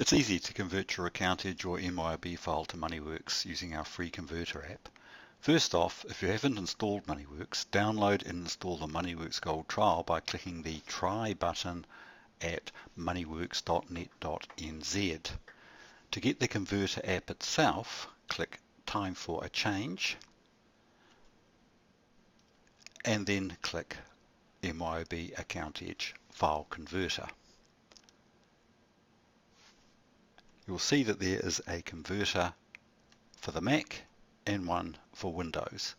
It's easy to convert your AccountEdge or MYOB file to MoneyWorks using our free converter app. First off, if you haven't installed MoneyWorks, download and install the MoneyWorks Gold trial by clicking the Try button at moneyworks.net.nz. To get the converter app itself, click Time for a Change and then click MYOB AccountEdge File Converter. You'll see that there is a converter for the Mac and one for Windows.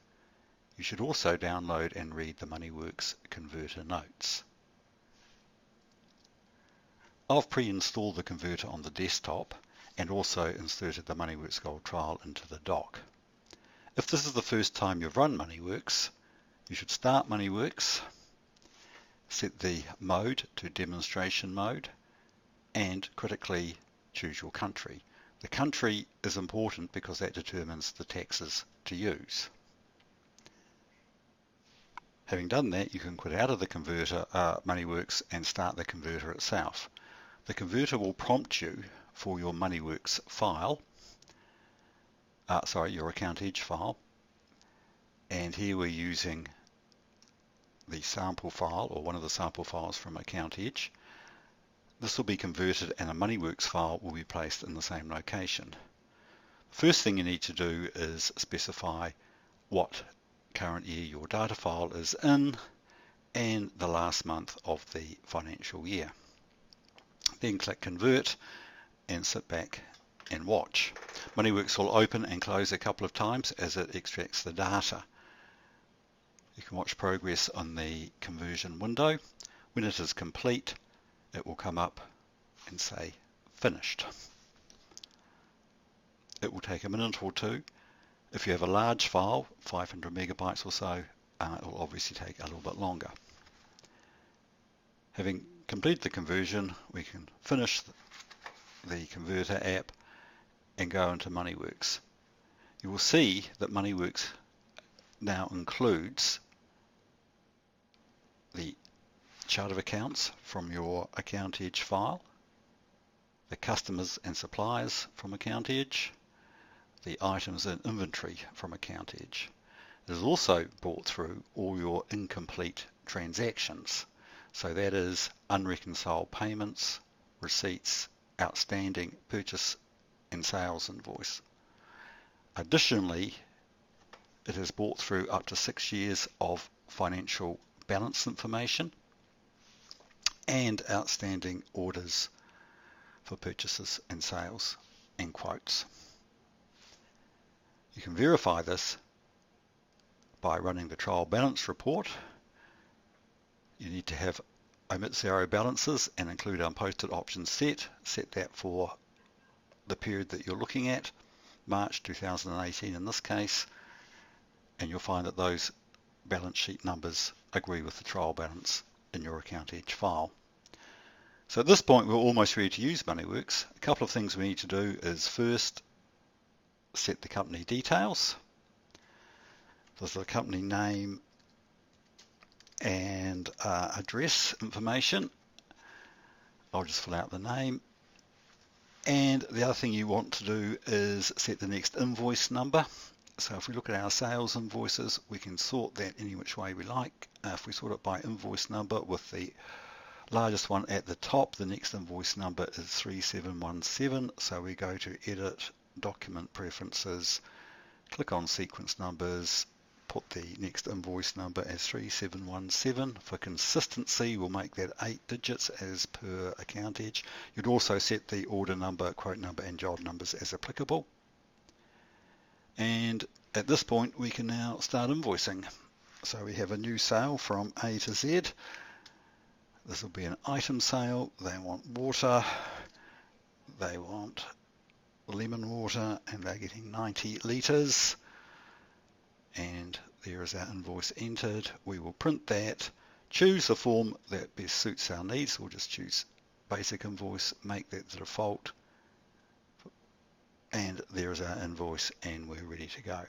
You should also download and read the MoneyWorks Converter notes. I've pre-installed the converter on the desktop and also inserted the MoneyWorks Gold trial into the dock. If this is the first time you've run MoneyWorks, you should start MoneyWorks, set the mode to demonstration mode, and critically choose your country. The country is important because that determines the taxes to use. Having done that, you can quit out of the converter, MoneyWorks, and start the converter itself. The converter will prompt you for your MoneyWorks file, your AccountEdge file, and here we're using the sample file or one of the sample files from AccountEdge. This will be converted and a MoneyWorks file will be placed in the same location. The first thing you need to do is specify what current year your data file is in and the last month of the financial year. Then click Convert and sit back and watch. MoneyWorks will open and close a couple of times as it extracts the data. You can watch progress on the conversion window. When it is complete, it will come up and say finished. It will take a minute or two. If you have a large file, 500 megabytes or so, it will obviously take a little bit longer. Having completed the conversion, we can finish the converter app and go into MoneyWorks. You will see that MoneyWorks now includes the chart of accounts from your AccountEdge file, the customers and suppliers from AccountEdge, the items in inventory from AccountEdge. It has also brought through all your incomplete transactions. So that is unreconciled payments, receipts, outstanding purchase and sales invoice. Additionally, it has brought through up to 6 years of financial balance information and outstanding orders for purchases and sales and quotes. You can verify this by running the trial balance report. You need to have omit zero balances and include unposted options set. Set that for the period that you're looking at, March 2018 in this case, and you'll find that those balance sheet numbers agree with the trial balance in your AccountEdge file. So at this point we're almost ready to use MoneyWorks. A couple of things we need to do is first set the company details. There's the company name and address information. I'll just fill out the name. And the other thing you want to do is set the next invoice number. So if we look at our sales invoices, we can sort that any which way we like. If we sort it by invoice number with the largest one at the top, the next invoice number is 3717. So we go to Edit, Document Preferences, click on Sequence Numbers, put the next invoice number as 3717. For consistency, we'll make that 8 digits as per AccountEdge. You'd also set the order number, quote number, and job numbers as applicable. And at this point, we can now start invoicing. So we have a new sale from A to Z. This will be an item sale. They want water. They want lemon water, and they're getting 90 litres. And there is our invoice entered. We will print that, choose the form that best suits our needs. We'll just choose basic invoice, make that the default, and there is our invoice, and we're ready to go.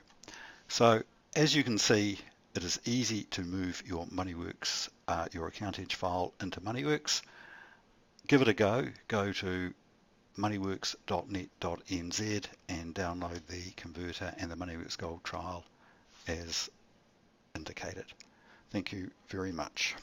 So as you can see, it is easy to move your MoneyWorks, your AccountEdge file into MoneyWorks. Give it a go. Go to moneyworks.net.nz and download the converter and the MoneyWorks Gold trial as indicated. Thank you very much.